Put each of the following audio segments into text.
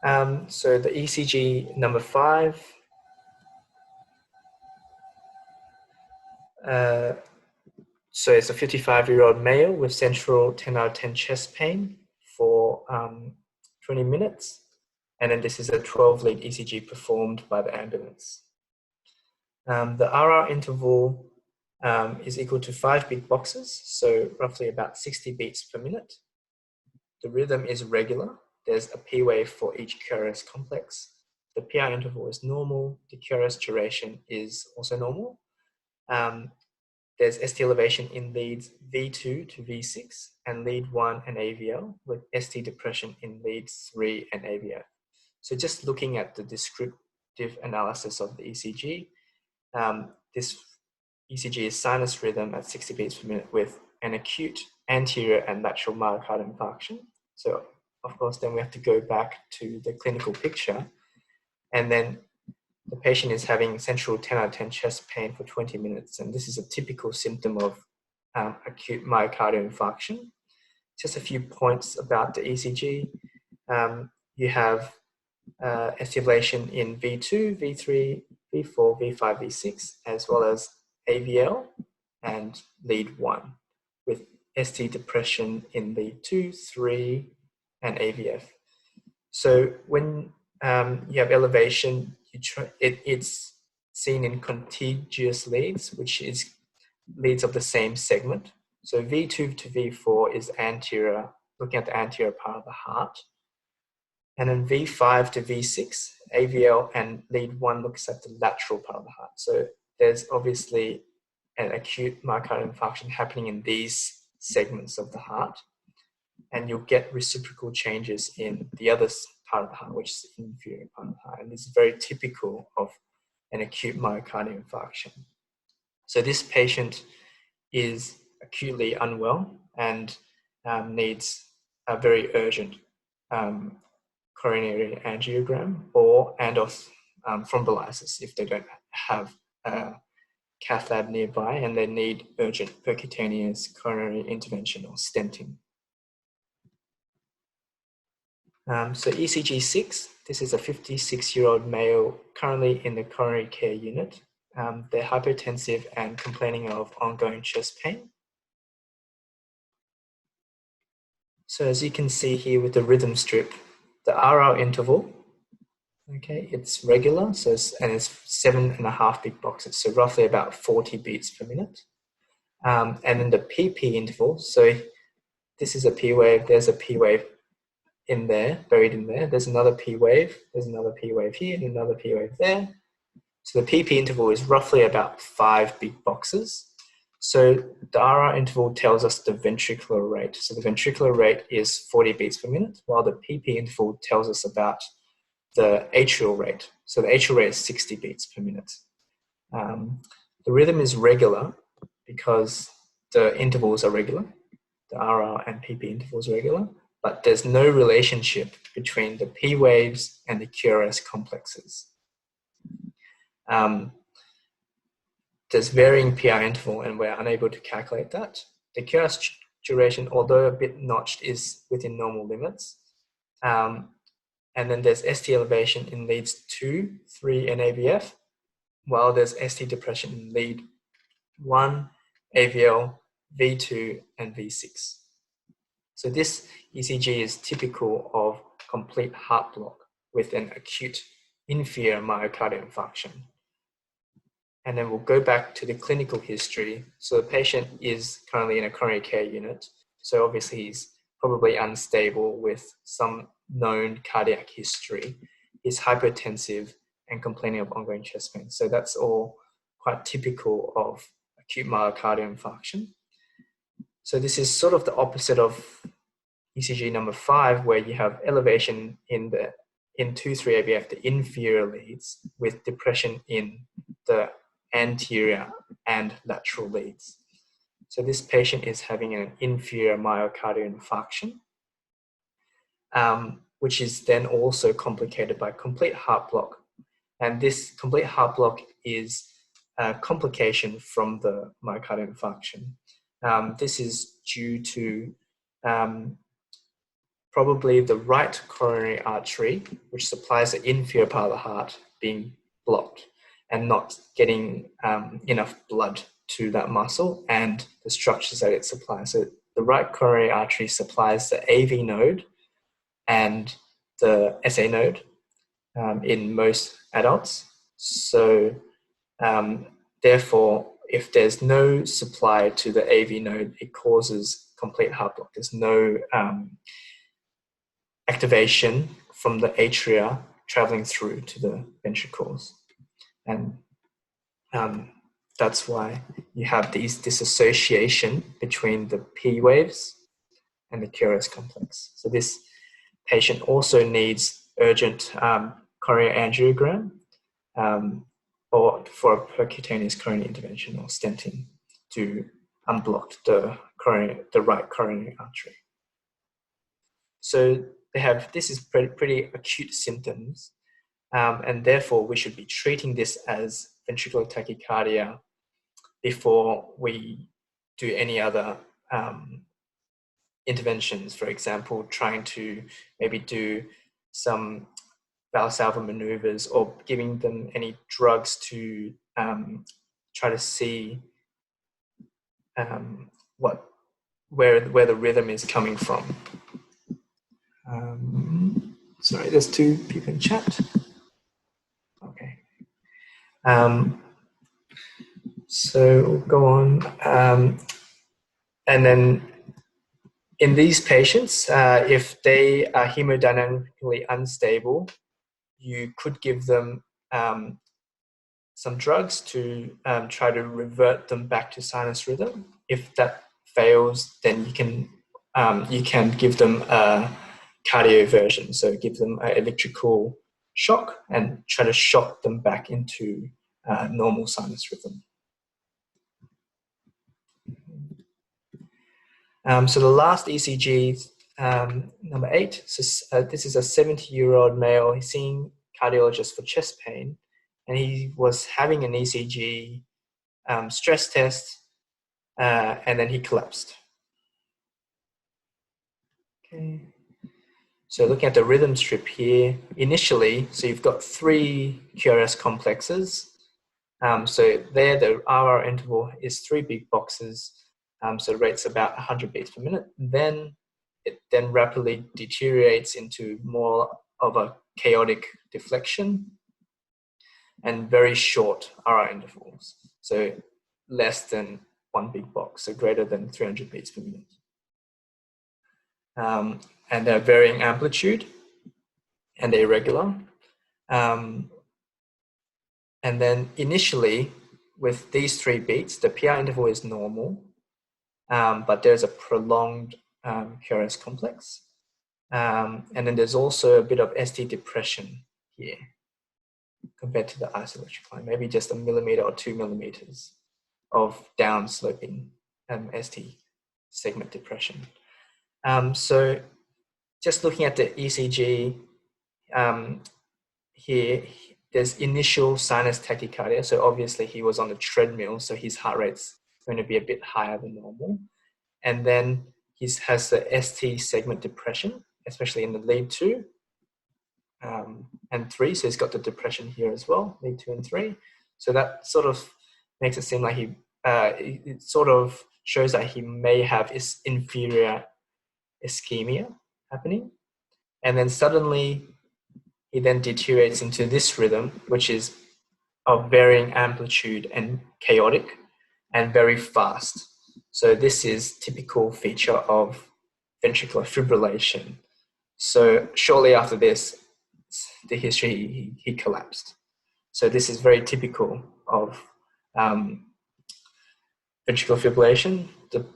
So the ECG number 5, so it's a 55-year-old male with central 10 out of 10 chest pain for 20 minutes. And then this is a 12-lead ECG performed by the ambulance. The RR interval is equal to 5 beat boxes, so roughly about 60 beats per minute. The rhythm is regular. There's a P wave for each QRS complex. The PR interval is normal. The QRS duration is also normal. There's ST elevation in leads V2 to V6 and lead 1 and AVL, with ST depression in leads 3 and AVF. So just looking at the descriptive analysis of the ECG, this ECG is sinus rhythm at 60 beats per minute with an acute anterior and lateral myocardial infarction. So of course, then we have to go back to the clinical picture, and then the patient is having central 10 out of 10 chest pain for 20 minutes. And this is a typical symptom of acute myocardial infarction. Just a few points about the ECG. You have ST ablation in V2, V3, V4, V5, V6, as well as AVL and lead 1, with ST depression in lead 2, 3, and AVF. So when you have elevation, it's seen in contiguous leads, which is leads of the same segment. So V2 to V4 is anterior, looking at the anterior part of the heart. And then V5 to V6, AVL and lead 1 looks at the lateral part of the heart. So there's obviously an acute myocardial infarction happening in these segments of the heart. And you'll get reciprocal changes in the other part of the heart, which is the inferior part of the heart. And this is very typical of an acute myocardial infarction. So this patient is acutely unwell and needs a very urgent coronary angiogram or thrombolysis if they don't have a cath lab nearby and they need urgent percutaneous coronary intervention or stenting. So ECG 6, this is a 56-year-old male currently in the coronary care unit. They're hypertensive and complaining of ongoing chest pain. So as you can see here with the rhythm strip, the RR interval, okay, it's regular, so it's 7.5 beat boxes, so roughly about 40 beats per minute. And then the PP interval, so this is a P wave, there's a P wave in there, buried in there. There's another P wave, there's another P wave here, and another P wave there. So the PP interval is roughly about 5 beat boxes. So the RR interval tells us the ventricular rate. So the ventricular rate is 40 beats per minute, while the PP interval tells us about the atrial rate. So the atrial rate is 60 beats per minute. The rhythm is regular because the intervals are regular. The RR and PP intervals are regular, but there's no relationship between the P waves and the QRS complexes. There's varying PR interval and we're unable to calculate that. The QRS duration, although a bit notched, is within normal limits. And then there's ST elevation in leads 2, 3, and AVF, while there's ST depression in lead 1, AVL, V2, and V6. So this ECG is typical of complete heart block with an acute inferior myocardial infarction. And then we'll go back to the clinical history. So the patient is currently in a coronary care unit. So obviously he's probably unstable with some known cardiac history. He's hypertensive and complaining of ongoing chest pain. So that's all quite typical of acute myocardial infarction. So this is sort of the opposite of ECG number 5, where you have elevation in 2-3 AVF, the inferior leads, with depression in the anterior and lateral leads. So this patient is having an inferior myocardial infarction, which is then also complicated by complete heart block. And this complete heart block is a complication from the myocardial infarction. This is due to probably the right coronary artery, which supplies the inferior part of the heart, being blocked and not getting enough blood to that muscle and the structures that it supplies. So the right coronary artery supplies the AV node and the SA node in most adults. So therefore, if there's no supply to the AV node, it causes complete heart block. There's no activation from the atria traveling through to the ventricles. And that's why you have this association between the P waves and the QRS complex. So this patient also needs urgent coronary angiogram or for a percutaneous coronary intervention or stenting to unblock the right coronary artery. So this is pretty acute symptoms, and therefore we should be treating this as ventricular tachycardia before we do any other interventions. For example, trying to maybe do some Valsalva maneuvers or giving them any drugs to try to see where the rhythm is coming from. Sorry, there's two people in chat. Okay. So we'll go on. And then in these patients, if they are hemodynamically unstable, you could give them some drugs to try to revert them back to sinus rhythm. If that fails, then you can give them a cardioversion, so give them an electrical shock and try to shock them back into normal sinus rhythm. So the last ECG, number 8, so, this is a 70-year-old male. He's seeing cardiologist for chest pain, and he was having an ECG stress test, and then he collapsed. Okay. So looking at the rhythm strip here, initially, so you've got 3 QRS complexes. So there, the RR interval is 3 big boxes. So rate's about 100 beats per minute. Then it then rapidly deteriorates into more of a chaotic deflection and very short RR intervals. So less than 1 big box, so greater than 300 beats per minute. And they're varying amplitude and they're irregular. And then initially, with these 3 beats, the PR interval is normal, but there's a prolonged QRS complex. And then there's also a bit of ST depression here compared to the isoelectric line, maybe just 1 millimeter or 2 millimeters of downsloping ST segment depression. So just looking at the ECG here, there's initial sinus tachycardia. So obviously he was on a treadmill, so his heart rate's going to be a bit higher than normal. And then he has the ST segment depression, especially in the lead 2 and 3. So he's got the depression here as well, lead 2 and 3. So that sort of makes it seem like it sort of shows that he may have inferior ischemia happening. And then suddenly he then deteriorates into this rhythm, which is of varying amplitude and chaotic and very fast. So this is typical feature of ventricular fibrillation. So shortly after this, the history, he collapsed. So this is very typical of ventricular fibrillation.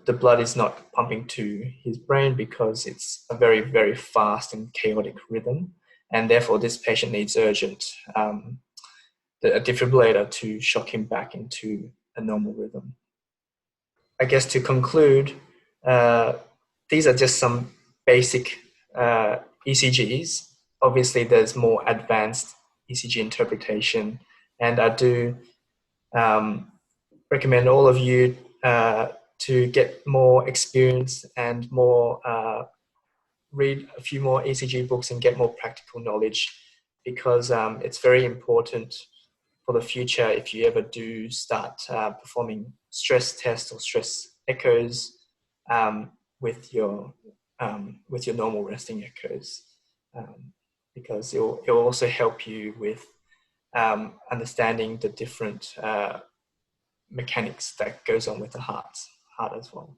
The blood is not pumping to his brain because it's a very, very fast and chaotic rhythm. And therefore, this patient needs urgent a defibrillator to shock him back into a normal rhythm. I guess to conclude, these are just some basic ECGs. Obviously, there's more advanced ECG interpretation, and I do recommend all of you to get more experience and more read a few more ECG books and get more practical knowledge, because it's very important for the future if you ever do start performing stress tests or stress echoes with your normal resting echoes, because it'll also help you with understanding the different mechanics that goes on with the heart as well.